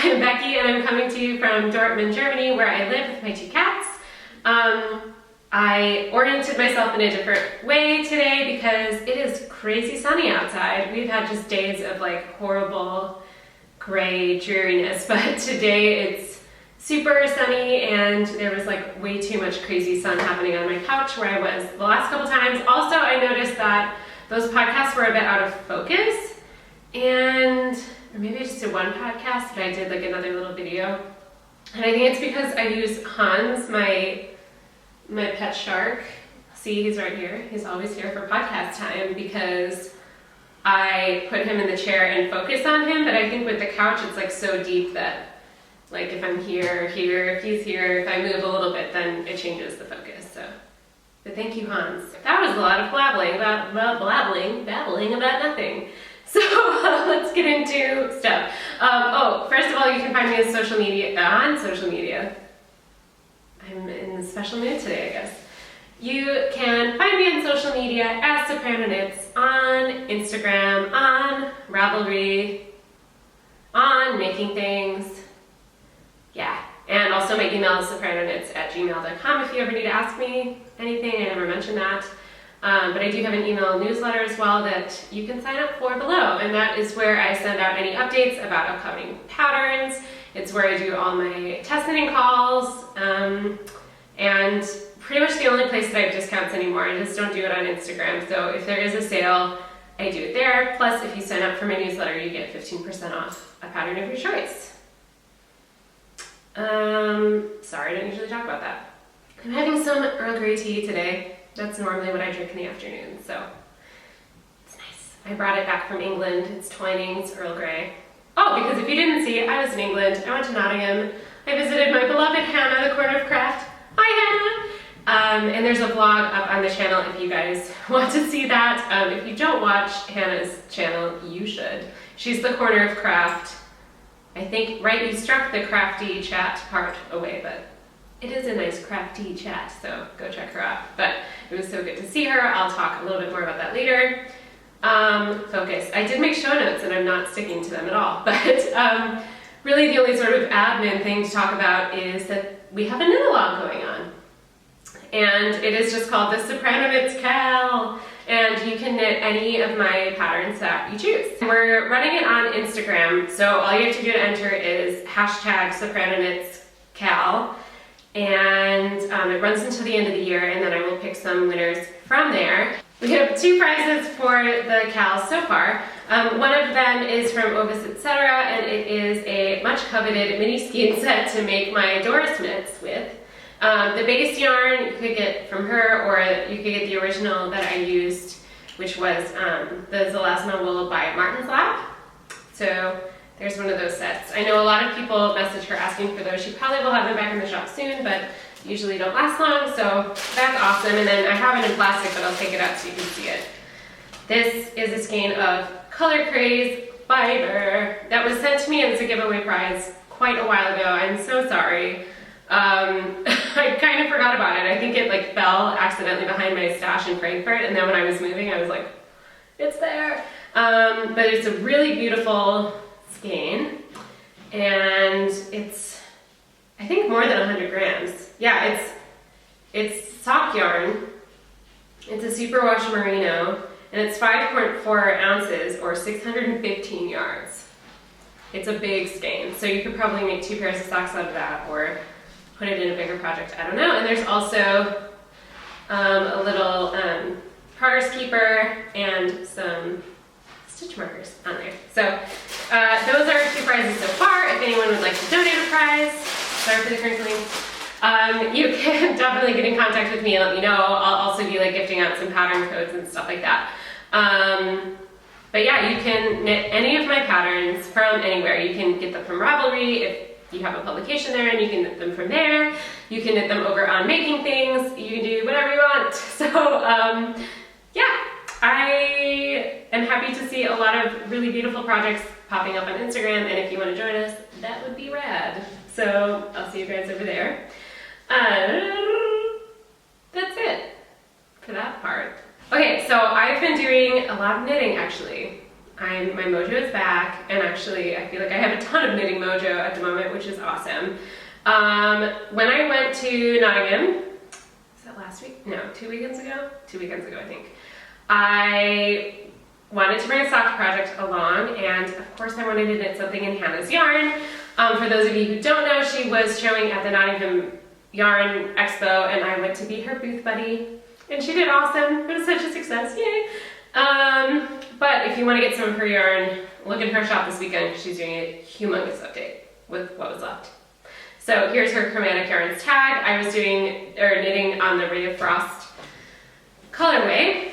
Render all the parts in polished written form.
I'm Becky and I'm coming to you from Dortmund, Germany, where I live with my two cats. I oriented myself in a different way today because it is crazy sunny outside. We've had just days of like horrible gray dreariness, but today it's super sunny and there was like way too much crazy sun happening on my couch where I was the last couple times. Also, I noticed that those podcasts were a bit out of focus, and or maybe I just did one podcast, but I did like another little video. And I think it's because I use Hans, my pet shark. See, he's right here. He's always here for podcast time because I put him in the chair and focus on him. But I think with the couch, it's like so deep that like if I'm here, if he's here, if I move a little bit, then it changes the focus. So, but thank you, Hans. That was a lot of babbling about nothing. So let's get into stuff. First of all, you can find me on social media. I'm in a special mood today, I guess. You can find me on social media as Sopranoknits on Instagram, on Ravelry, on Making Things. Yeah, and also my email is sopranoknits@gmail.com if you ever need to ask me anything. I never mentioned that. But I do have an email newsletter as well that you can sign up for below, and that is where I send out any updates about upcoming patterns. It's where I do all my test knitting calls, and pretty much the only place that I have discounts anymore. I just don't do it on Instagram, so if there is a sale, I do it there. Plus, if you sign up for my newsletter, you get 15% off a pattern of your choice. Sorry, I don't usually talk about that. I'm having some Earl Grey tea today. That's normally what I drink in the afternoon, so it's nice. I brought it back from England. It's Twinings Earl Grey. Oh, because if you didn't see, I was in England. I went to Nottingham. I visited my beloved Hannah, the Corner of Craft. Hi, Hannah! And there's a vlog up on the channel if you guys want to see that. If you don't watch Hannah's channel, you should. She's the Corner of Craft. I think, right, you struck the crafty chat part away, but it is a nice crafty chat, so go check her out. But it was so good to see her. I'll talk a little bit more about that later. Focus. I did make show notes and I'm not sticking to them at all, but really the only sort of admin thing to talk about is that we have a knit-along going on. And it is just called the Sopranoknits Cal, and you can knit any of my patterns that you choose. We're running it on Instagram, so all you have to do to enter is #Sopranoknitscal. And it runs until the end of the year, and then I will pick some winners from there. We have 2 prizes for the Cal so far. One of them is from Ovis Etc., and it is a much coveted mini skein set to make my Doris mitts with. The base yarn you could get from her, or you could get the original that I used, which was the Zelazna wool by Martin's Lab. So there's one of those sets. I know a lot of people message her asking for those. She probably will have them back in the shop soon, but usually don't last long, so that's awesome. And then I have it in plastic, but I'll take it out so you can see it. This is a skein of Color Craze fiber that was sent to me as a giveaway prize quite a while ago. I'm so sorry. I kind of forgot about it. I think it like fell accidentally behind my stash in Frankfurt, and then when I was moving, I was like, it's there. But it's a really beautiful skein, and it's, I think, more than 100 grams. Yeah, it's sock yarn. It's a superwash merino, and it's 5.4 ounces or 615 yards. It's a big skein, so you could probably make 2 pairs of socks out of that, or put it in a bigger project, I don't know. And there's also a little progress keeper, and some stitch markers on there. So those are 2 prizes so far. If anyone would like to donate a prize, sorry for the crinkling, you can definitely get in contact with me and let me know. I'll also be like gifting out some pattern codes and stuff like that. But yeah, you can knit any of my patterns from anywhere. You can get them from Ravelry if you have a publication there, and you can knit them from there. You can knit them over on Making Things. You can do whatever you want. So yeah, I am happy to see a lot of really beautiful projects popping up on Instagram, and if you want to join us, that would be rad. So I'll see you guys over there. That's it for that part. Okay, so I've been doing a lot of knitting actually. My mojo is back, and actually I feel like I have a ton of knitting mojo at the moment, which is awesome. When I went to Nottingham, was that last week? No, 2 weekends ago? 2 weekends ago, I think. I wanted to bring a sock project along, and of course I wanted to knit something in Hannah's yarn. For those of you who don't know, she was showing at the Nottingham Yarn Expo, and I went to be her booth buddy, and she did awesome. It was such a success, yay! But if you want to get some of her yarn, look in her shop this weekend because she's doing a humongous update with what was left. So here's her Chromatic Yarns tag. I was knitting on the Ray of Frost colorway.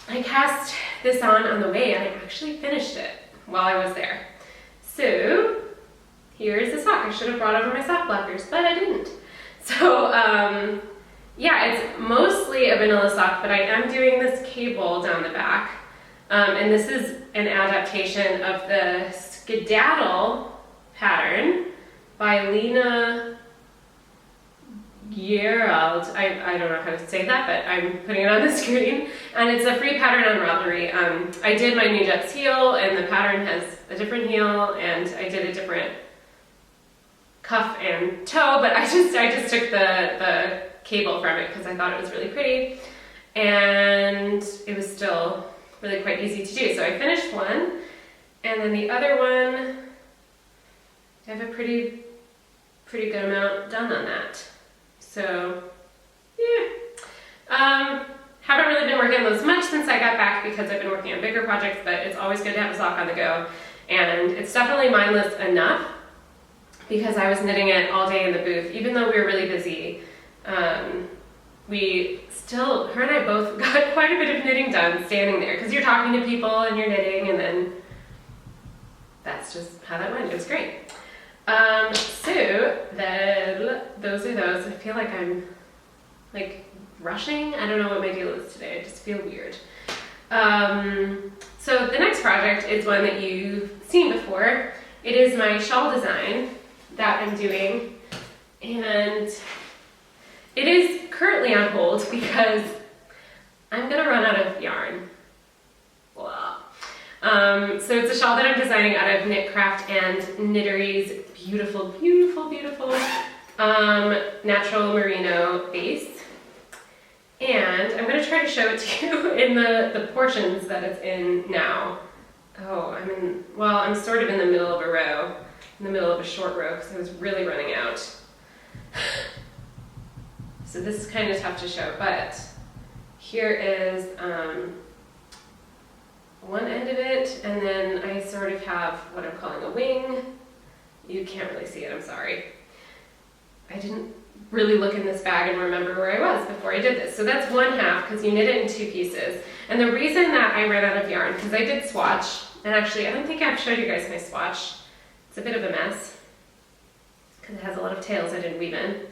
I cast this on the way, and I actually finished it while I was there. So here's the sock. I should have brought over my sock blockers, but I didn't. So yeah, it's mostly a vanilla sock, but I am doing this cable down the back. And this is an adaptation of the Skedaddle pattern by Lena Gerald. I don't know how to say that, but I'm putting it on the screen. And it's a free pattern on Ravelry. I did my New Jet's heel, and the pattern has a different heel, and I did a different cuff and toe, but I just took the cable from it because I thought it was really pretty, and it was still really quite easy to do. So I finished one, and then the other one, I have a pretty good amount done on that. So yeah, haven't really been working on those much since I got back because I've been working on bigger projects, but it's always good to have a sock on the go, and it's definitely mindless enough because I was knitting it all day in the booth, even though we were really busy. Her and I both got quite a bit of knitting done standing there, because you're talking to people and you're knitting, and then that's just how that went. It was great. So then those are those. I feel like I'm like rushing. I don't know what my deal is today. I just feel weird. So the next project is one that you've seen before. It is my shawl design that I'm doing, and it is currently on hold because I'm gonna run out of yarn. Blah. So it's a shawl that I'm designing out of Knitcraft and Knittery's beautiful natural merino base. And I'm gonna try to show it to you in the portions that it's in now. Oh, I'm sort of in the middle of a row, in the middle of a short row, because I was really running out. So this is kind of tough to show, but here is one end of it, and then I sort of have what I'm calling a wing. You can't really see it, I'm sorry. I didn't really look in this bag and remember where I was before I did this. So that's one half, because you knit it in 2 pieces. And the reason that I ran out of yarn, because I did swatch, and actually I don't think I've showed you guys my swatch. It's a bit of a mess, because it has a lot of tails I didn't weave in.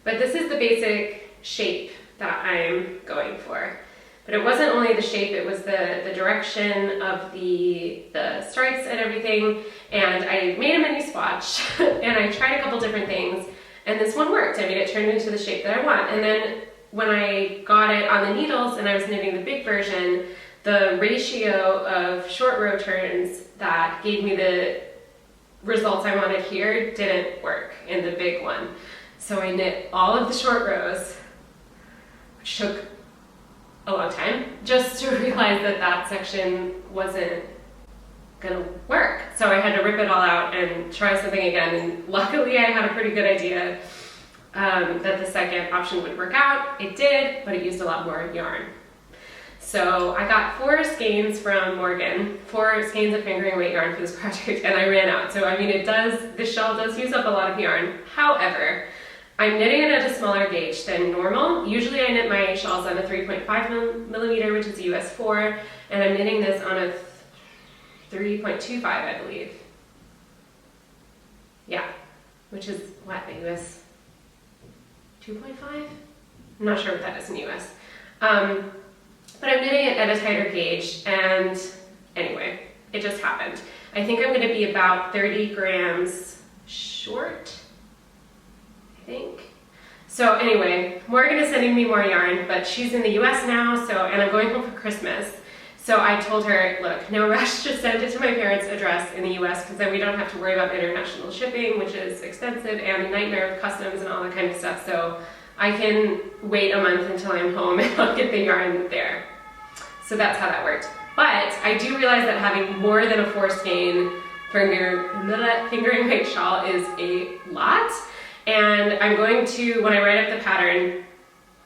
But this is the basic shape that I'm going for. But it wasn't only the shape, it was the direction of the stripes and everything. And I made a mini swatch, and I tried a couple different things, and this one worked. I mean, it turned into the shape that I want. And then when I got it on the needles and I was knitting the big version, the ratio of short row turns that gave me the results I wanted here didn't work in the big one. So I knit all of the short rows, which took a long time, just to realize that that section wasn't gonna work. So I had to rip it all out and try something again, and luckily I had a pretty good idea that the second option would work out. It did, but it used a lot more yarn. So I got 4 skeins from Morgan, 4 skeins of fingering weight yarn for this project, and I ran out. So I mean, this shawl does use up a lot of yarn. However, I'm knitting it at a smaller gauge than normal. Usually I knit my shawls on a 3.5 millimeter, which is US 4, and I'm knitting this on a 3.25, I believe. Yeah, which is what, the US 2.5? I'm not sure what that is in US. But I'm knitting it at a tighter gauge, and anyway, it just happened. I think I'm gonna be about 30 grams short, I think. So anyway, Morgan is sending me more yarn, but she's in the US now, and I'm going home for Christmas. So I told her, look, no rush, just send it to my parents' address in the US, because then we don't have to worry about international shipping, which is expensive and a nightmare with customs and all that kind of stuff. So I can wait a month until I'm home and I'll get the yarn there. So that's how that worked. But I do realize that having more than a 4 skein fingering weight shawl is a lot. And I'm going to, when I write up the pattern,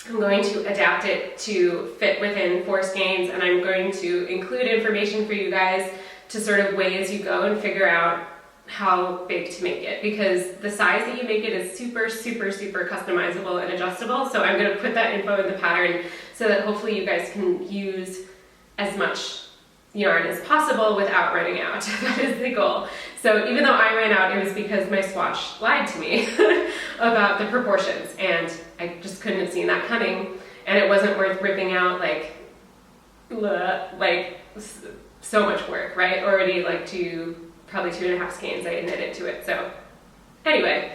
I'm going to adapt it to fit within 4 skeins, and I'm going to include information for you guys to sort of weigh as you go and figure out how big to make it, because the size that you make it is super, super, super customizable and adjustable. So I'm going to put that info in the pattern so that hopefully you guys can use as much yarn as possible without running out. That is the goal. So even though I ran out, it was because my swatch lied to me about the proportions, and I just couldn't have seen that coming, and it wasn't worth ripping out like so much work, right? Already like probably 2.5 skeins I had knitted to it. So anyway,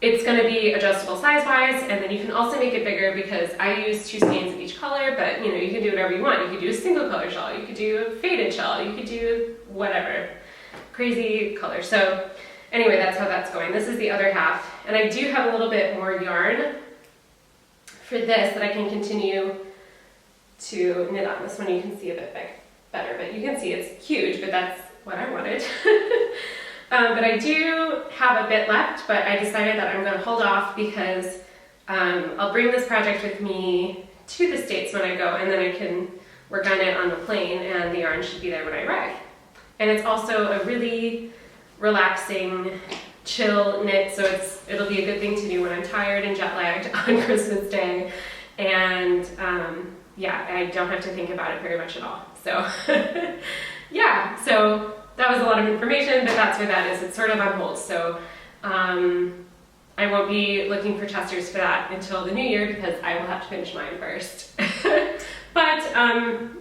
it's going to be adjustable size-wise, and then you can also make it bigger because I use 2 skeins of each color, but you know, you can do whatever you want. You could do a single color shawl, you could do a faded shawl, you could do whatever, crazy color. So anyway, that's how that's going. This is the other half, and I do have a little bit more yarn for this that I can continue to knit on. This one you can see a bit better, but you can see it's huge, but that's what I wanted. But I do have a bit left, but I decided that I'm going to hold off because I'll bring this project with me to the States when I go, and then I can work on it on the plane, and the yarn should be there when I arrive. And it's also a really relaxing, chill knit, so it'll be a good thing to do when I'm tired and jet lagged on Christmas Day. And yeah, I don't have to think about it very much at all. So yeah, so that was a lot of information, but that's where that is. It's sort of on hold. So I won't be looking for testers for that until the new year because I will have to finish mine first. But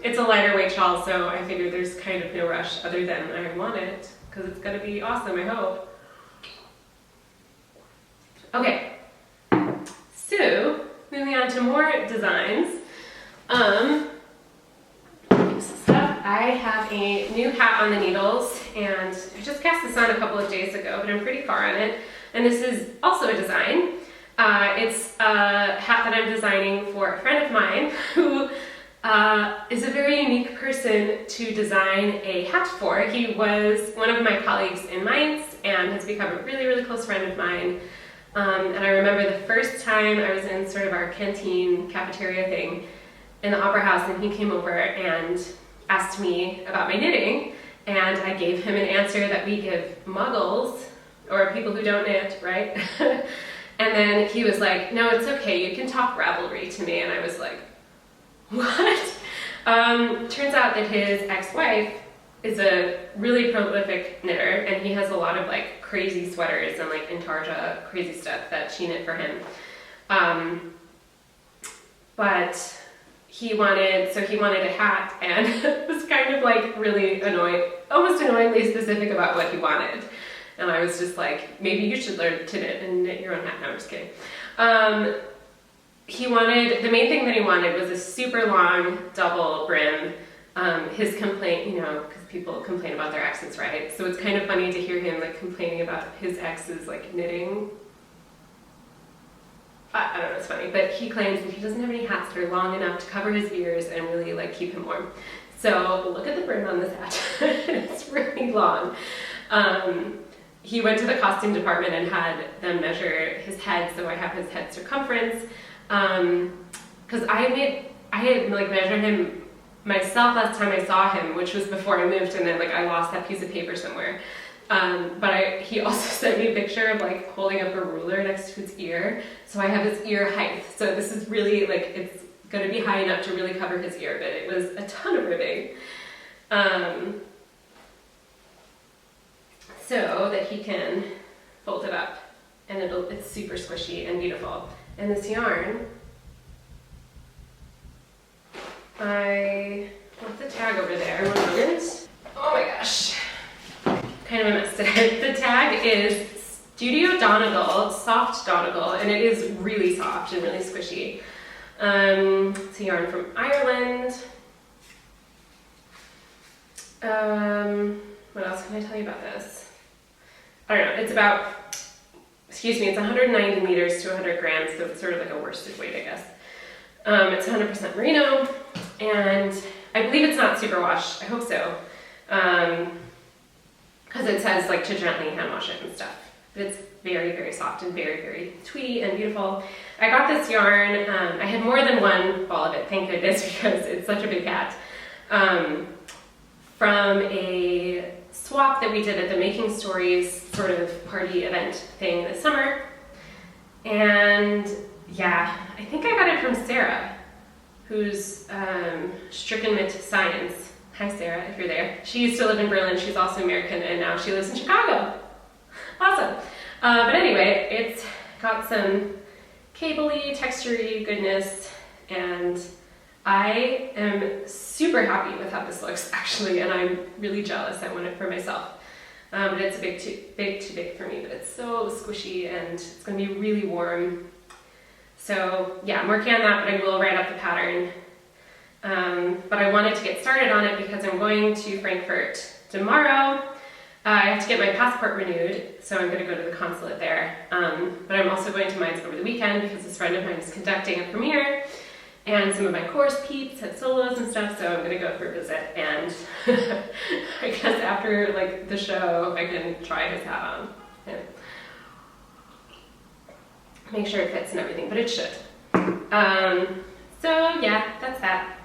it's a lighter weight shawl, so I figured there's kind of no rush other than I want it because it's going to be awesome, I hope. Okay, so moving on to more designs. I have a new hat on the needles, and I just cast this on a couple of days ago, but I'm pretty far on it. And this is also a design. It's a hat that I'm designing for a friend of mine who is a very unique person to design a hat for. He was one of my colleagues in Mainz and has become a really, really close friend of mine. And I remember the first time I was in sort of our canteen cafeteria thing in the Opera House, and he came over and asked me about my knitting, and I gave him an answer that we give muggles, or people who don't knit, right? And then he was like, no, it's okay, you can talk Ravelry to me. And I was like, what? Turns out that his ex-wife is a really prolific knitter, and he has a lot of like crazy sweaters and like intarsia crazy stuff that she knit for him. But he wanted a hat, and was kind of like really almost annoyingly specific about what he wanted. And I was just like, maybe you should learn to knit and knit your own hat. No, I'm just kidding. The main thing that he wanted was a super long double brim. His complaint, you know, because people complain about their exes, right? So it's kind of funny to hear him like complaining about his ex's like knitting. I don't know, it's funny, but he claims that he doesn't have any hats that are long enough to cover his ears and really like keep him warm. So look at the brim on this hat. It's really long. He went to the costume department and had them measure his head, so I have his head circumference. Because I made I had like measured him myself last time I saw him, which was before I moved, and then like I lost that piece of paper somewhere. But he also sent me a picture of like holding up a ruler next to his ear. So I have his ear height. So this is really like, it's gonna be high enough to really cover his ear, but it was a ton of ribbing. So that he can fold it up, and it's super squishy and beautiful. And this yarn, I left the tag over there, 1 moment. Oh my gosh, kind of a mess today. The tag is Studio Donegal, soft Donegal, and it is really soft and really squishy. It's a yarn from Ireland. What else can I tell you about this? I don't know, it's about, excuse me, it's 190 meters to 100 grams, so it's sort of like a worsted weight, I guess. It's 100% merino, and I believe it's not superwash. I hope so, because it says like to gently hand wash it and stuff. But it's very, very soft and very, very tweedy and beautiful. I got this yarn, I had more than one ball of it, thank goodness, because it's such a big cat, from a swap that we did at the Making Stories sort of party event thing this summer. And yeah, I think I got it from Sarah, who's stricken with science. Hi Sarah, if you're there. She used to live in Berlin, she's also American, and now she lives in Chicago. Awesome. But anyway, it's got some cable-y, texture-y goodness, and I am super happy with how this looks actually, and I'm really jealous. I want it for myself. But it's a bit too big for me, but it's so squishy and it's gonna be really warm. So yeah, I'm working on that, but I will write up the pattern. But I wanted to get started on it because I'm going to Frankfurt tomorrow. I have to get my passport renewed, so I'm gonna go to the consulate there. But I'm also going to Mainz over the weekend because this friend of mine is conducting a premiere. And some of my chorus peeps had solos and stuff, so I'm gonna go for a visit, and I guess after like the show, I can try his hat on and make sure it fits and everything, but it should. So yeah, that's that.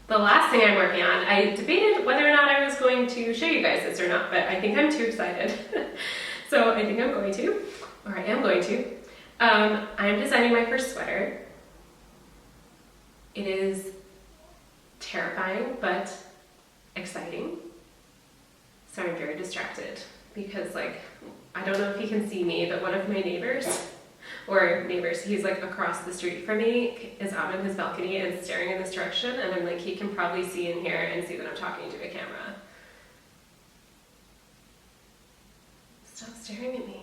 The last thing I'm working on, I debated whether or not I was going to show you guys this or not, but I think I'm too excited. So I think I'm going to, or I am going to. I'm designing my first sweater. It is terrifying, but exciting. So I'm very distracted because like, I don't know if you can see me, but one of my neighbors, he's like across the street from me, is out on his balcony and staring in this direction, and I'm like, he can probably see in here and see that I'm talking to a camera. Stop staring at me.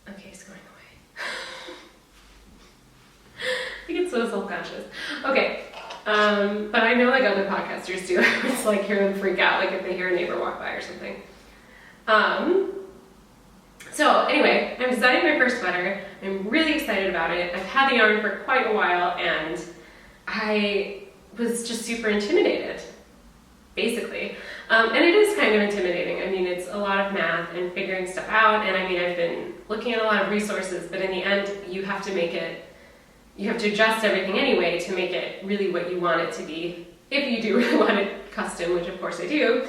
Okay, he's going away. I get so self-conscious. Okay, but I know like other podcasters do. I just like hear them freak out, like if they hear a neighbor walk by or something. So anyway, I'm designing my first sweater. I'm really excited about it. I've had the yarn for quite a while, and I was just super intimidated, basically. And it is kind of intimidating. I mean, it's a lot of math and figuring stuff out, and I mean, I've been looking at a lot of resources, but in the end, you have to make it, you have to adjust everything anyway to make it really what you want it to be, if you do really want it custom, which of course I do.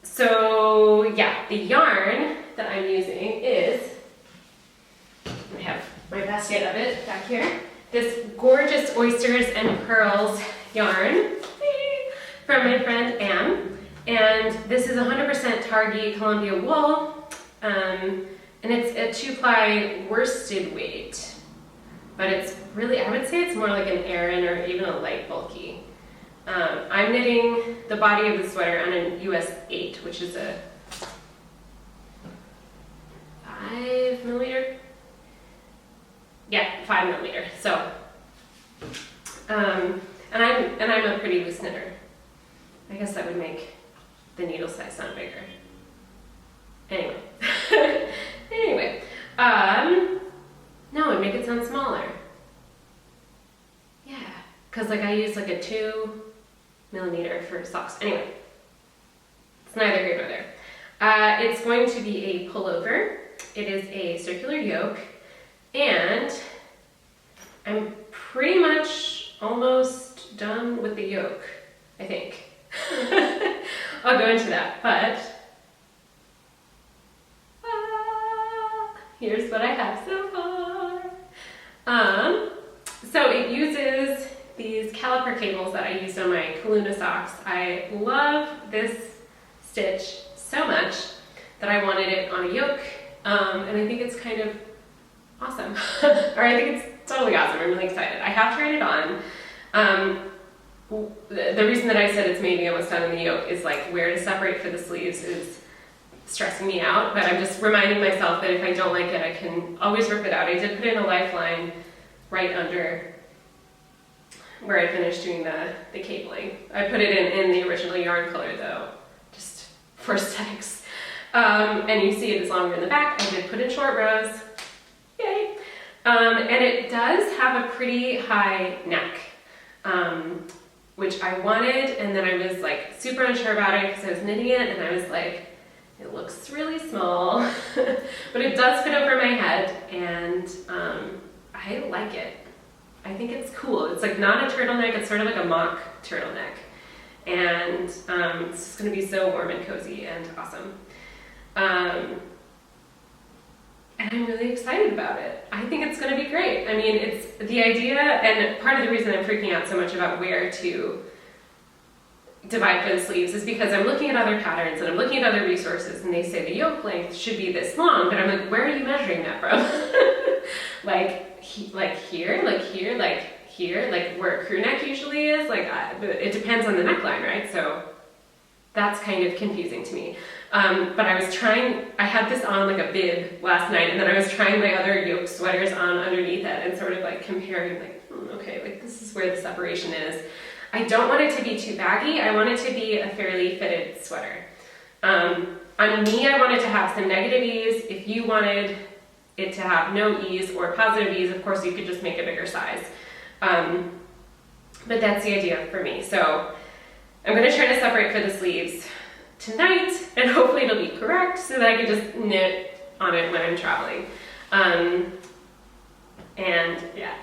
So yeah, the yarn that I'm using is, I have my basket of it back here, this gorgeous Oysters and Pearls yarn from my friend Anne, and this is 100% Targhee Columbia wool, and it's a 2-ply worsted weight, but it's really, I would say it's more like an Aran or even a light bulky. I'm knitting the body of the sweater on an US 8, which is a 5mm. Yeah, 5mm. So, and I'm a pretty loose knitter. I guess that would make the needle size sound bigger. Anyway, no, it'd make it sound smaller. Yeah, because like I use like a 2mm for socks. Anyway, it's neither here nor there. It's going to be a pullover It is a circular yoke, and I'm pretty much almost done with the yoke, I think. I'll go into that, but here's what I have so far. So it uses these caliper cables that I used on my Kaluna socks. I love this stitch so much that I wanted it on a yoke, and I think it's kind of awesome. Or I think it's totally awesome. I'm really excited. I have tried it on. The reason that I said it's maybe almost done in the yoke is like where to separate for the sleeves is stressing me out, but I'm just reminding myself that if I don't like it, I can always rip it out. I did put in a lifeline right under where I finished doing the cabling. I put it in the original yarn color though, just for aesthetics. And you see it is longer in the back. I did put in short rows, yay. And it does have a pretty high neck, which I wanted, and then I was like super unsure about it because I was knitting it and I was like, it looks really small, but it does fit over my head, and I like it. I think it's cool. It's like not a turtleneck, it's sort of like a mock turtleneck. And it's just gonna be so warm and cozy and awesome. And I'm really excited about it. I think it's gonna be great. I mean, it's the idea, and part of the reason I'm freaking out so much about where to divide for the sleeves is because I'm looking at other patterns and I'm looking at other resources, and they say the yoke length should be this long, but I'm like, where are you measuring that from? like here, like where a crew neck usually is, like it depends on the neckline, right? So that's kind of confusing to me. But I had this on like a bib last night, and then I was trying my other yoke sweaters on underneath it and sort of like comparing, like, okay, like this is where the separation is. I don't want it to be too baggy. I want it to be a fairly fitted sweater. On me, I want it to have some negative ease. If you wanted it to have no ease or positive ease, of course you could just make a bigger size. But that's the idea for me. So I'm gonna try to separate for the sleeves tonight, and hopefully it'll be correct so that I can just knit on it when I'm traveling. And yeah,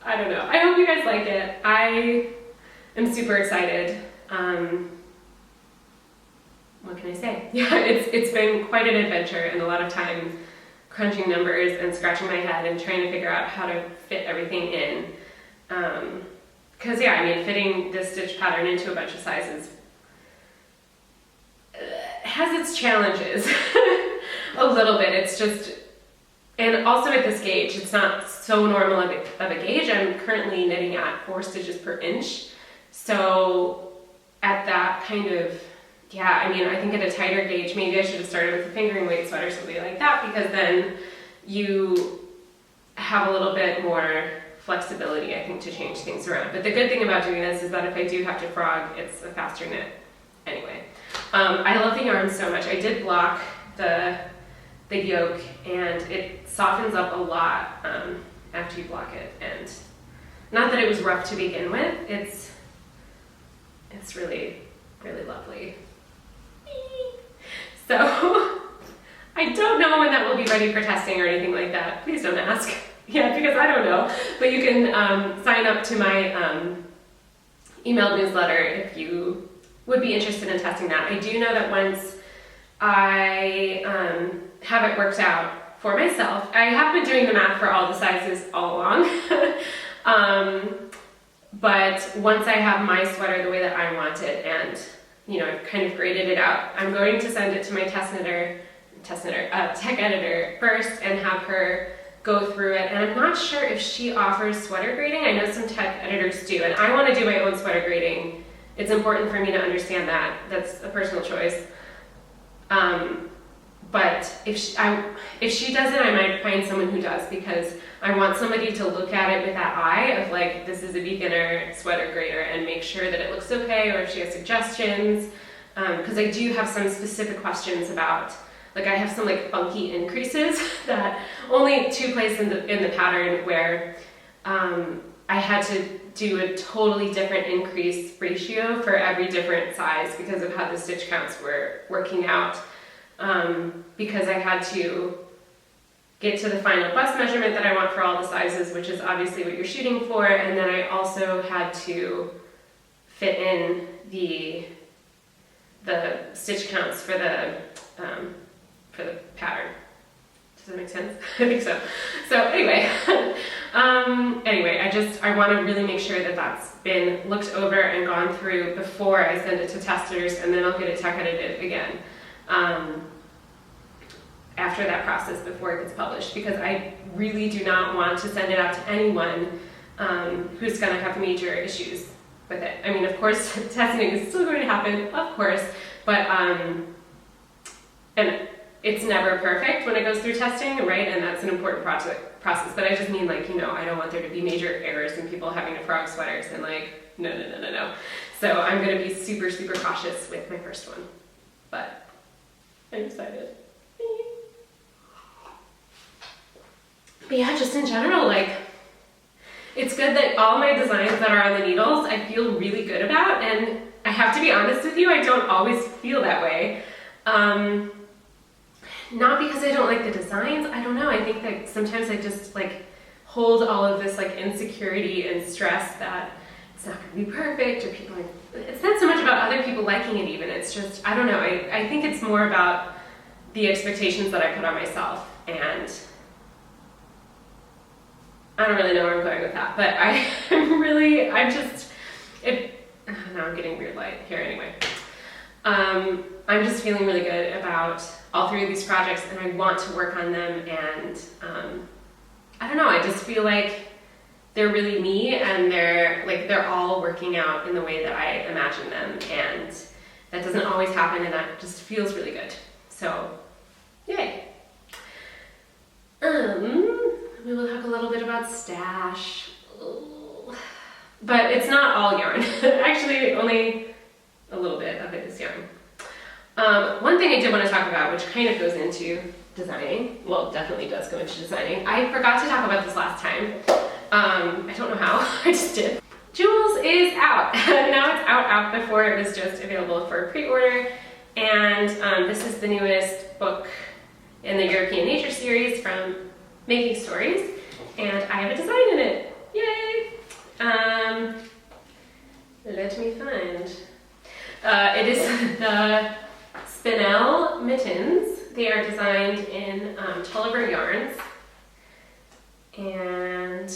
I don't know. I hope you guys like it. I am super excited. What can I say? Yeah, it's been quite an adventure and a lot of time crunching numbers and scratching my head and trying to figure out how to fit everything in. Because yeah, I mean, fitting this stitch pattern into a bunch of sizes has its challenges a little bit. It's just, and also at this gauge, it's not so normal of a gauge. I'm currently knitting at 4 stitches per inch. So at that kind of, yeah, I mean, I think at a tighter gauge, maybe I should have started with a fingering weight sweater, something like that, because then you have a little bit more flexibility, I think, to change things around. But the good thing about doing this is that if I do have to frog, it's a faster knit anyway. I love the yarn so much. I did block the yoke, and it softens up a lot after you block it. And not that it was rough to begin with, it's really, really lovely. So I don't know when that will be ready for testing or anything like that. Please don't ask. Yeah, because I don't know. But you can sign up to my email newsletter if you would be interested in testing that. I do know that once I have it worked out for myself, I have been doing the math for all the sizes all along. But once I have my sweater the way that I want it, and you know, I've kind of graded it out, I'm going to send it to my tech editor first and have her go through it. And I'm not sure if she offers sweater grading. I know some tech editors do, and I want to do my own sweater grading. It's important for me to understand that. That's a personal choice. But if she doesn't, I might find someone who does, because I want somebody to look at it with that eye of like, this is a beginner sweater grader, and make sure that it looks okay, or if she has suggestions. Because I do have some specific questions about, like I have some like funky increases that only 2 places in the pattern where I had to do a totally different increase ratio for every different size because of how the stitch counts were working out. Because I had to get to the final bust measurement that I want for all the sizes, which is obviously what you're shooting for, and then I also had to fit in the stitch counts for the pattern. Does that make sense? I think so. So anyway, I want to really make sure that that's been looked over and gone through before I send it to testers, and then I'll get it tech edited again after that process before it gets published, because I really do not want to send it out to anyone who's going to have major issues with it. I mean, of course, testing is still going to happen, of course, but and it's never perfect when it goes through testing, right? And that's an important process. But I just mean, like, you know, I don't want there to be major errors and people having to frog sweaters and like, no. So I'm going to be super, super cautious with my first one. But I'm excited. But yeah, just in general, like, it's good that all my designs that are on the needles I feel really good about, and I have to be honest with you, I don't always feel that way. Not because I don't like the designs, I don't know, I think that sometimes I just like hold all of this like insecurity and stress that it's not going to be perfect, or people are, it's not so much about other people liking it even, it's just, I don't know, I think it's more about the expectations that I put on myself, and I don't really know where I'm going with that, but now I'm getting weird light here anyway. I'm just feeling really good about all three of these projects, and I want to work on them, and I don't know, I just feel like they're really me, and they're all working out in the way that I imagine them, and that doesn't always happen, and that just feels really good. So, yay. We will talk a little bit about stash. But it's not all yarn. Actually, only a little bit of it is yarn. One thing I did want to talk about, which kind of goes into designing, well, definitely does go into designing. I forgot to talk about this last time. I don't know how, I just did. Jules is out. Now it's out before it was just available for pre-order. And this is the newest book in the European Nature series from Making Stories, and I have a design in it. Yay! Let me find. It is the Spinel mittens. They are designed in Tulliver yarns, and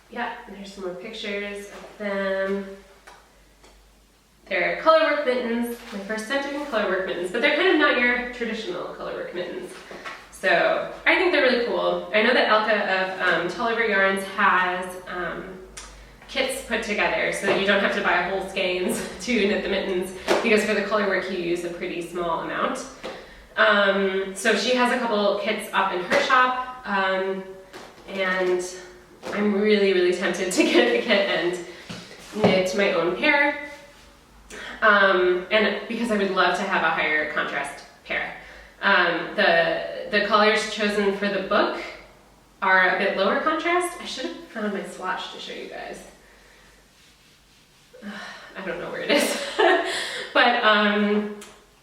yeah, there's some more pictures of them. They're colorwork mittens. My first time doing colorwork mittens, but they're kind of not your traditional colorwork mittens. So I think they're really cool. I know that Elka of Tulliver Yarns has kits put together so that you don't have to buy whole skeins to knit the mittens, because for the colorwork you use a pretty small amount. So she has a couple kits up in her shop, and I'm really, really tempted to get a kit and knit my own pair. And because I would love to have a higher contrast pair. The colors chosen for the book are a bit lower contrast. I should have found my swatch to show you guys. I don't know where it is. But in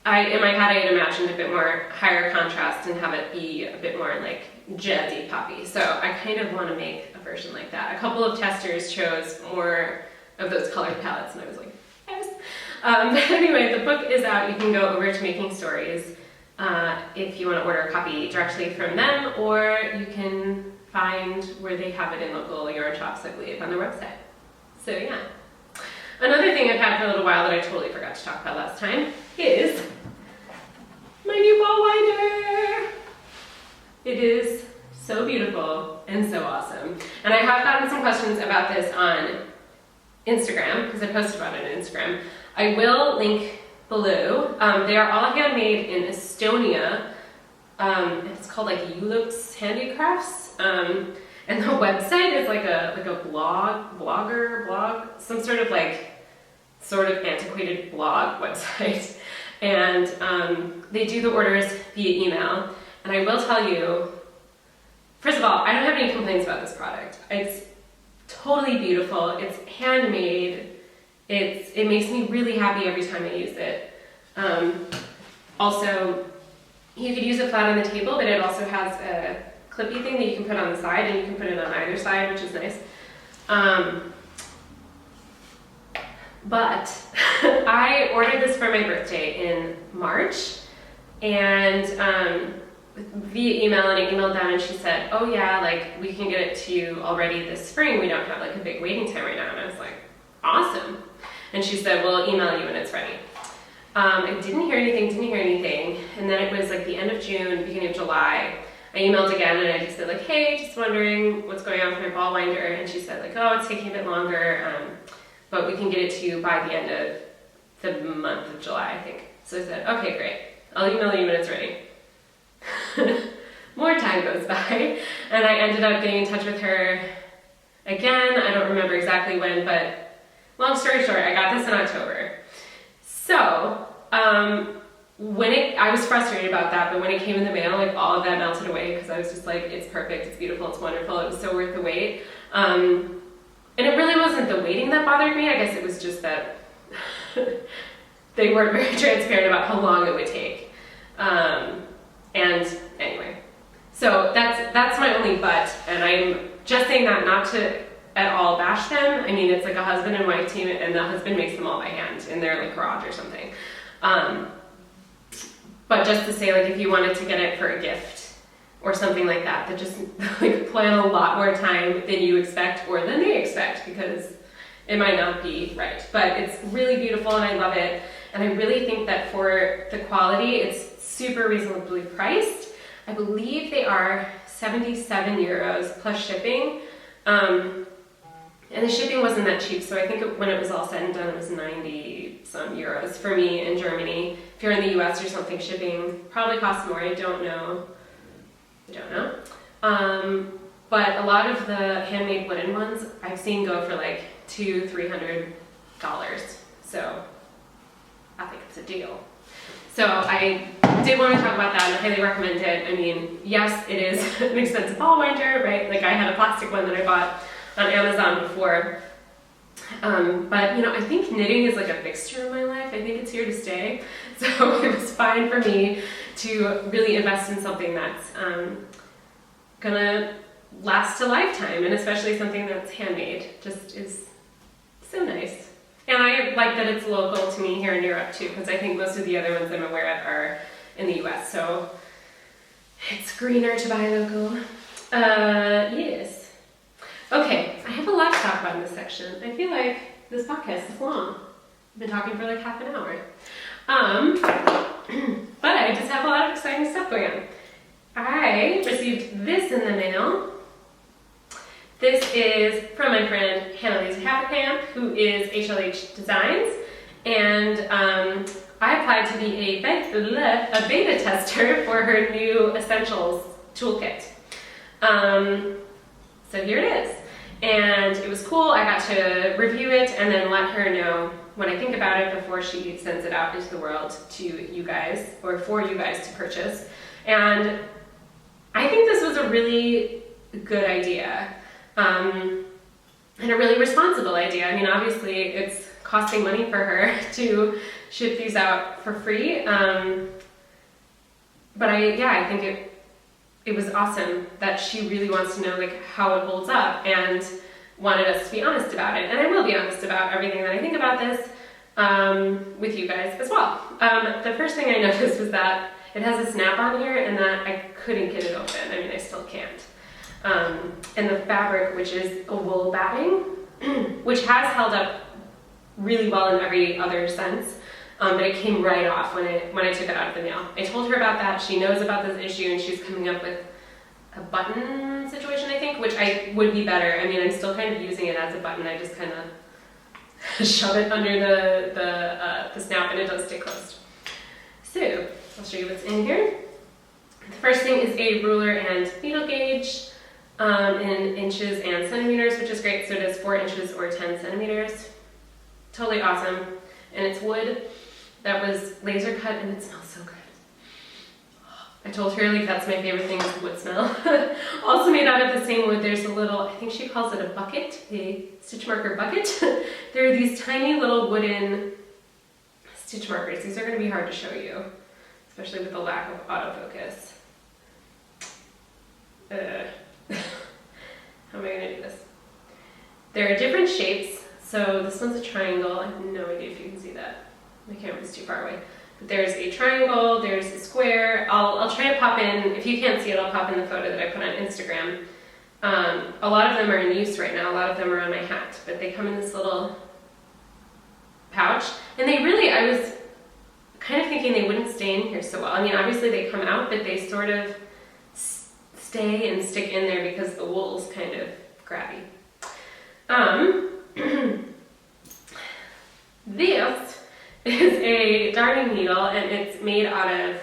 my head I had imagined a bit more higher contrast and have it be a bit more like jazzy poppy. So I kind of want to make a version like that. A couple of testers chose more of those color palettes, and I was like, yes. But anyway, the book is out. You can go over to Making Stories if you want to order a copy directly from them, or you can find where they have it in local yarn shops, I believe, on their website. So yeah. Another thing I've had for a little while that I totally forgot to talk about last time is my new ball winder. It is so beautiful and so awesome. And I have gotten some questions about this on Instagram, because I posted about it on Instagram. I will link below. They are all handmade in Estonia. It's called like Ulux Handicrafts. And the website is like a blog, some sort of antiquated blog website. And they do the orders via email. And I will tell you, first of all, I don't have any complaints about this product. It's totally beautiful. It's handmade. It makes me really happy every time I use it. Also, You could use it flat on the table, but it also has a clippy thing that you can put on the side, and you can put it on either side, which is nice. But I ordered this for my birthday in March, and via email, and I emailed them, and she said, oh yeah, like we can get it to you already this spring. We don't have like a big waiting time right now. And I was like, awesome. And she said, well, I'll email you when it's ready. I didn't hear anything. And then it was like the end of June, beginning of July. I emailed again, and I just said like, hey, just wondering what's going on with my ball winder. And she said like, oh, it's taking a bit longer, but we can get it to you by the end of the month of July, I think. So I said, okay, great. I'll email you when it's ready. More time goes by, and I ended up getting in touch with her again. I don't remember exactly when, but long story short, I got this in October. So, I was frustrated about that, but when it came in the mail, like all of that melted away, because I was just like, it's perfect, it's beautiful, it's wonderful, it was so worth the wait. And it really wasn't the waiting that bothered me. I guess it was just that they weren't very transparent about how long it would take. And anyway, so that's my only but, and I'm just saying that not to at all bash them. I mean, it's like a husband and wife team, and the husband makes them all by hand in their like garage or something. But just to say, like, if you wanted to get it for a gift or something like that just like plan a lot more time than you expect or than they expect, because it might not be right. But it's really beautiful, and I love it. And I really think that for the quality, it's super reasonably priced. I believe they are 77 euros plus shipping. And the shipping wasn't that cheap, so I think when it was all said and done, it was 90 some euros for me in Germany. If you're in the US or something, shipping probably costs more. I don't know. But a lot of the handmade wooden ones I've seen go for like $200-300. So I think it's a deal. So I did want to talk about that, and I highly recommend it. I mean, yes, it is an expensive ball winder, right? Like I had a plastic one that I bought on Amazon before. But you know, I think knitting is like a fixture in my life. I think it's here to stay. So it was fine for me to really invest in something that's gonna last a lifetime, and especially something that's handmade just is so nice. And I like that it's local to me here in Europe too, because I think most of the other ones I'm aware of are in the US, so it's greener to buy local. Yes. Okay, I have a lot to talk about in this section. I feel like this podcast is long. I've been talking for like half an hour. But I just have a lot of exciting stuff going on. I received this in the mail. This is from my friend Hannah-Lisa Haverkamp, who is HLH Designs, and I applied to be a beta tester for her new Essentials toolkit. So here it is, and it was cool. I got to review it and then let her know what I think about it before she sends it out into the world to you guys, or for you guys to purchase. And I think this was a really good idea, and a really responsible idea. I mean, obviously it's costing money for her to ship these out for free, but I think it was awesome that she really wants to know like how it holds up, and wanted us to be honest about it. And I will be honest about everything that I think about this with you guys as well. The first thing I noticed was that it has a snap on here, and that I couldn't get it open. I mean, I still can't. And the fabric, which is a wool batting, which has held up really well in every other sense, but it came right off when I took it out of the mail. I told her about that. She knows about this issue, and she's coming up with a button situation, I think, which would be better. I mean, I'm still kind of using it as a button. I just kind of shove it under the snap, and it does stay closed. So I'll show you what's in here. The first thing is a ruler and needle gauge in inches and centimeters, which is great. So it is 4 inches or 10 centimeters. Totally awesome. And it's wood that was laser cut, and it smells so good. I told her like that's my favorite thing is the wood smell. Also made out of the same wood, there's a little, I think she calls it a bucket, a stitch marker bucket. There are these tiny little wooden stitch markers. These are going to be hard to show you. especially with the lack of autofocus. How am I gonna do this? There are different shapes. So this one's a triangle. I have no idea if you can see that. My camera's too far away. But there's a triangle, there's a square. I'll try to pop in, if you can't see it, I'll pop in the photo that I put on Instagram. A lot of them are in use right now. A lot of them are on my hat, but they come in this little pouch. And they really, I was kind of thinking they wouldn't stay in here so well. I mean, obviously they come out, but they sort of stay and stick in there because the wool's kind of grabby. This is a darning needle, and it's made out of,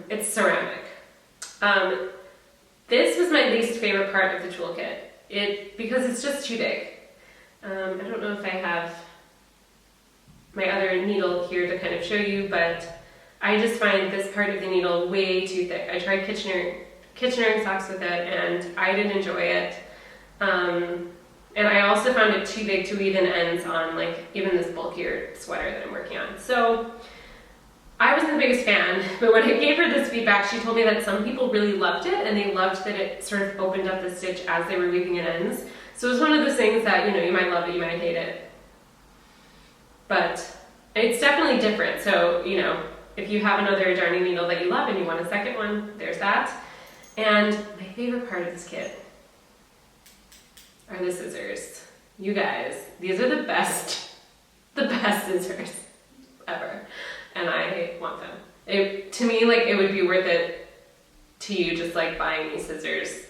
it's ceramic. This was my least favorite part of the toolkit, because it's just too big. I don't know if I have my other needle here to kind of show you, but I just find this part of the needle way too thick. I tried Kitchener socks with it, and I didn't enjoy it. And I also found it too big to weave in ends on like even this bulkier sweater that I'm working on. So I wasn't the biggest fan, but when I gave her this feedback, she told me that some people really loved it, and they loved that it sort of opened up the stitch as they were weaving in ends. So it was one of those things that, you might love it, you might hate it. But it's definitely different. So, if you have another darning needle that you love and you want a second one, there's that. And my favorite part of this kit are the scissors. You guys, these are the best scissors ever. And I want them. To me, it would be worth it to you just buying these scissors.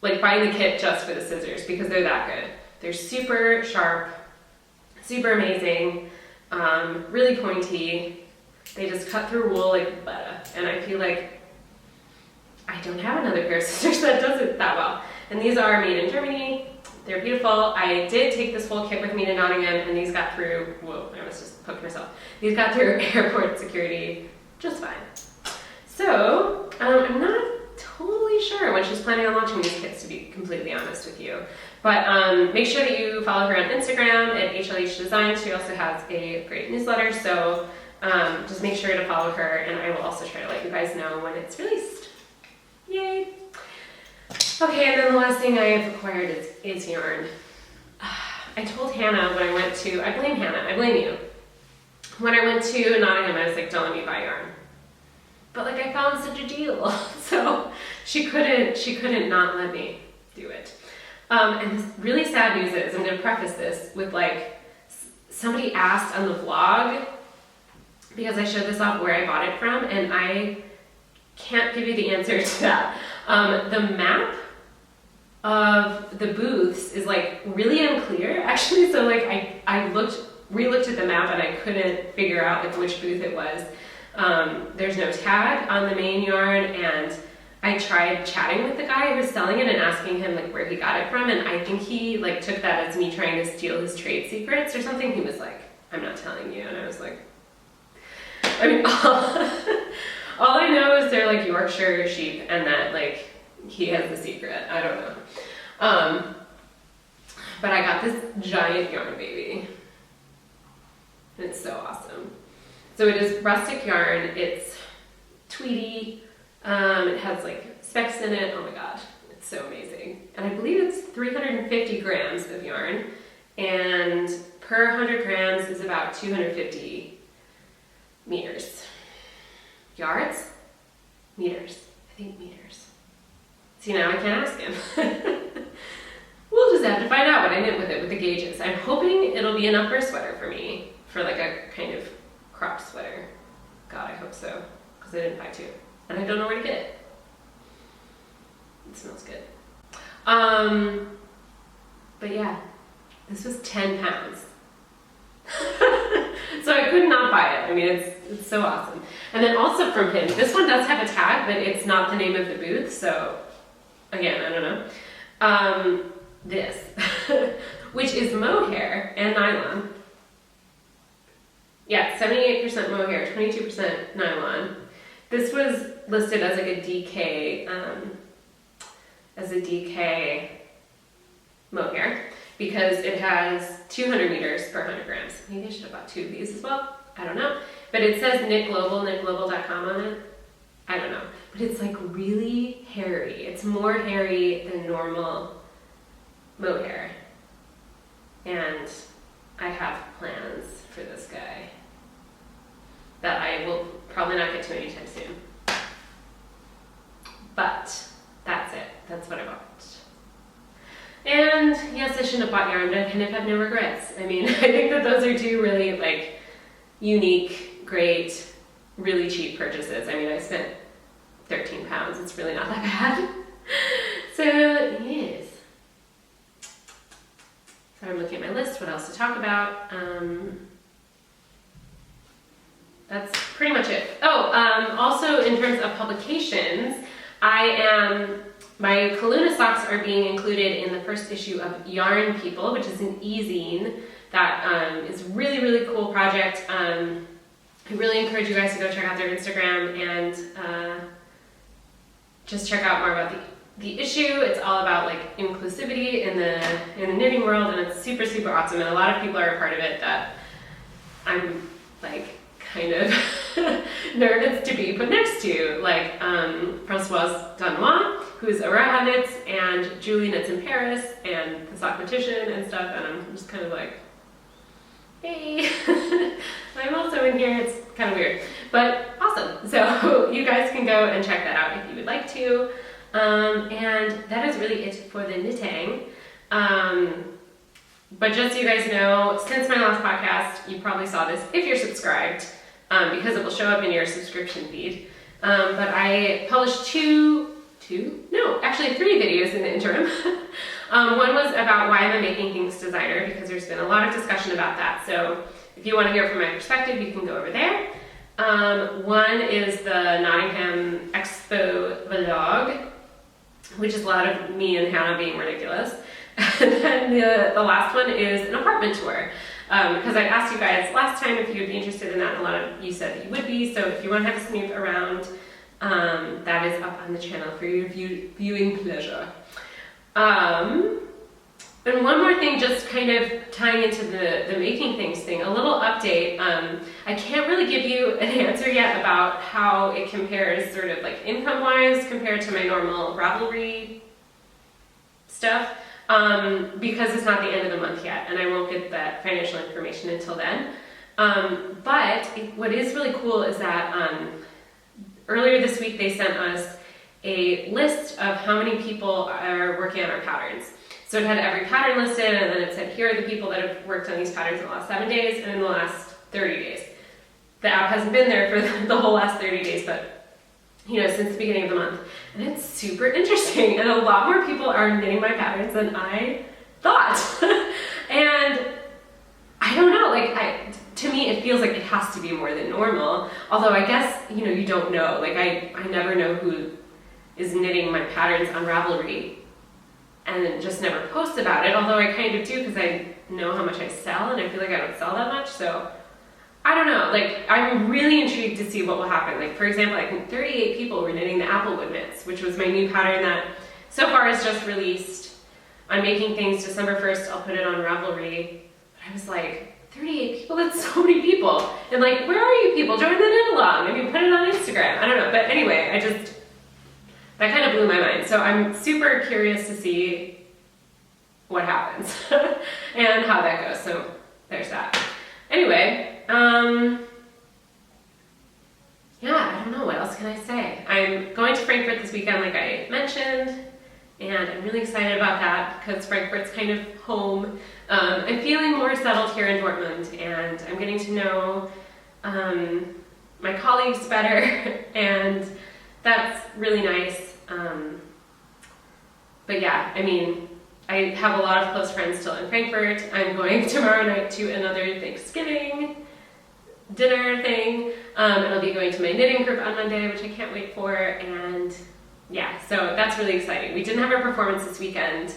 Buying the kit just for the scissors, because they're that good. They're super sharp, super amazing, really pointy. They just cut through wool like butter. And I feel like I don't have another pair of scissors that does it that well. And these are made in Germany. They're beautiful. I did take this whole kit with me to Nottingham, and these got through, whoa, I almost just poked myself. These got through airport security just fine. So, I'm not totally sure when she's planning on launching these kits, to be completely honest with you. But make sure that you follow her on Instagram at HLH Designs. She also has a great newsletter, so just make sure to follow her, and I will also try to let you guys know when it's released. Yay! Okay, and then the last thing I have acquired is yarn. I told Hannah when I went to, I blame Hannah, I blame you. When I went to Nottingham, I was like, don't let me buy yarn. But I found such a deal, so she couldn't not let me do it. And this really sad news is, I'm gonna preface this with somebody asked on the vlog, because I showed this off where I bought it from, and I can't give you the answer to that. The map of the booths is really unclear, actually. So I re-looked at the map, and I couldn't figure out which booth it was. There's no tag on the main yarn, and I tried chatting with the guy who was selling it and asking him where he got it from, and I think he took that as me trying to steal his trade secrets or something. He was like, I'm not telling you, and I was like, I mean, all I know is they're Yorkshire sheep, and that he has the secret. I don't know. But I got this giant yarn baby, and it's so awesome. So it is rustic yarn. It's tweedy. It has specks in it. Oh my gosh, it's so amazing. And I believe it's 350 grams of yarn, and per 100 grams is about 250 meters. Yards? Meters. I think meters. See, now I can't ask him. We'll just have to find out what I knit with it with the gauges. I'm hoping it'll be enough for a sweater for me, for a kind of cropped sweater. God, I hope so, because I didn't buy two. And I don't know where to get it. It smells good. But yeah, this was 10 pounds. So I could not buy it. I mean, it's so awesome. And then also from him, this one does have a tag, but it's not the name of the booth, so again, I don't know. This, which is mohair and nylon. Yeah, 78% mohair, 22% nylon. This was listed as a DK mohair, because it has 200 meters per 100 grams. Maybe I should have bought two of these as well. I don't know. But it says knitglobal.com on it. I don't know. But it's like really hairy. It's more hairy than normal mohair. And I have plans for this guy that I will probably not get to anytime soon. But that's it. That's what I bought. And yes, I shouldn't have bought yarn, but I kind of have no regrets. I mean, I think that those are two really like unique, great, really cheap purchases. I mean, I spent 13 pounds. It's really not that bad. So, yes. So I'm looking at my list, what else to talk about. That's pretty much it. Oh, also in terms of publications, my Kaluna socks are being included in the first issue of Yarn People, which is an e-zine that is really, really cool project. I really encourage you guys to go check out their Instagram and just check out more about the issue. It's all about like inclusivity in the knitting world, and it's super, super awesome. And a lot of people are a part of it that I'm like kind of nervous to be put next to, like Françoise Danois, who's Araha Knits, and Julie Knits in Paris, and the Sopranoknits and stuff, and I'm just kind of like, hey, I'm also in here. It's kind of weird, but awesome. So you guys can go and check that out if you would like to. And that is really it for the knitting. But just so you guys know, since my last podcast, you probably saw this if you're subscribed, because it will show up in your subscription feed. But I published three videos in the interim. One was about why I'm a Making Things designer, because there's been a lot of discussion about that. So if you want to hear from my perspective, you can go over there. One is the Nottingham Expo vlog, which is a lot of me and Hannah being ridiculous. And then the last one is an apartment tour. Because I asked you guys last time if you would be interested in that, and a lot of you said that you would be. So if you want to have a snoop around, that is up on the channel for your viewing pleasure. And one more thing, just kind of tying into the Making Things thing, a little update. I can't really give you an answer yet about how it compares sort of like income-wise compared to my normal Ravelry stuff, because it's not the end of the month yet, and I won't get that financial information until then. But what is really cool is that earlier this week they sent us a list of how many people are working on our patterns. So it had every pattern listed, and then it said, here are the people that have worked on these patterns in the last 7 days and in the last 30 days. The app hasn't been there for the whole last 30 days, but since the beginning of the month. And it's super interesting, and a lot more people are knitting my patterns than I thought. And I don't know, to me it feels like it has to be more than normal. Although I guess, you don't know. Like I never know who is knitting my patterns on Ravelry, and then just never post about it, although I kind of do because I know how much I sell, and I feel like I don't sell that much, so I don't know. I'm really intrigued to see what will happen. For example, I think 38 people were knitting the Applewood knits, which was my new pattern that so far is just released on Making Things December 1st. I'll put it on Ravelry. But I was like, 38 people? That's so many people. And where are you people? Join the knit along. I mean, put it on Instagram. I don't know. But anyway, that kind of blew my mind. So I'm super curious to see what happens and how that goes. So there's that. Anyway, yeah, I don't know, what else can I say? I'm going to Frankfurt this weekend, like I mentioned, and I'm really excited about that because Frankfurt's kind of home. I'm feeling more settled here in Dortmund, and I'm getting to know my colleagues better, and that's really nice. But yeah, I mean, I have a lot of close friends still in Frankfurt. I'm going tomorrow night to another Thanksgiving dinner thing, and I'll be going to my knitting group on Monday, which I can't wait for, and yeah, so that's really exciting. We didn't have our performance this weekend,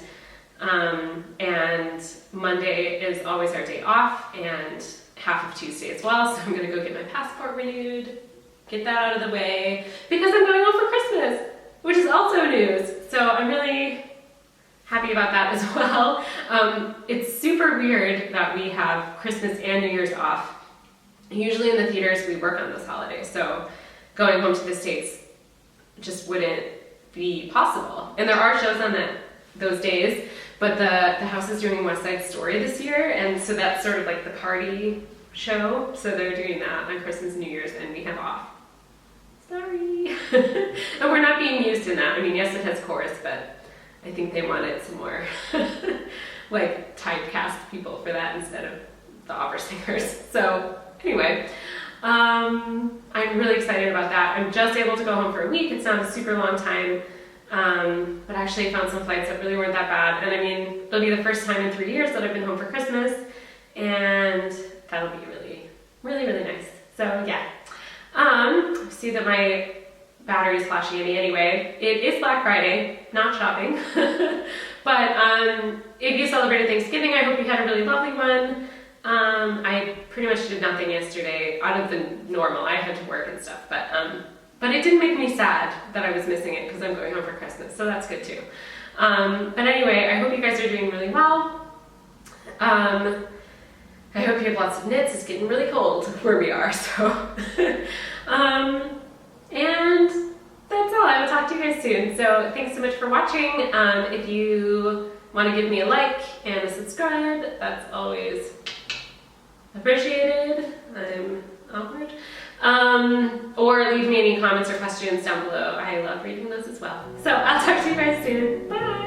and Monday is always our day off, and half of Tuesday as well, so I'm gonna go get my passport renewed, get that out of the way, because I'm going home for Christmas, which is also news, so I'm really happy about that as well. It's super weird that we have Christmas and New Year's off Usually in the theaters we work on those holidays, so going home to the States just wouldn't be possible. And there are shows on those days, but the house is doing West Side Story this year, and so that's sort of like the party show, so they're doing that on Christmas and New Year's, and we have off. Sorry. And we're not being used in that. I mean, yes, it has chorus, but I think they wanted some more like typecast people for that instead of the opera singers. So anyway, I'm really excited about that. I'm just able to go home for a week. It's not a super long time, but I actually found some flights that really weren't that bad. And I mean, it'll be the first time in 3 years that I've been home for Christmas, and that'll be really, really, really nice. So yeah. See that my battery's flashing at me anyway. It is Black Friday, not shopping. But if you celebrated Thanksgiving, I hope you had a really lovely one. I pretty much did nothing yesterday out of the normal. I had to work and stuff, but it didn't make me sad that I was missing it because I'm going home for Christmas, so that's good too. But anyway, I hope you guys are doing really well. I hope you have lots of knits. It's getting really cold where we are, so. And that's all. I will talk to you guys soon. So thanks so much for watching. If you want to give me a like and a subscribe, that's always appreciated. I'm awkward. Or leave me any comments or questions down below. I love reading those as well. So I'll talk to you guys soon. Bye!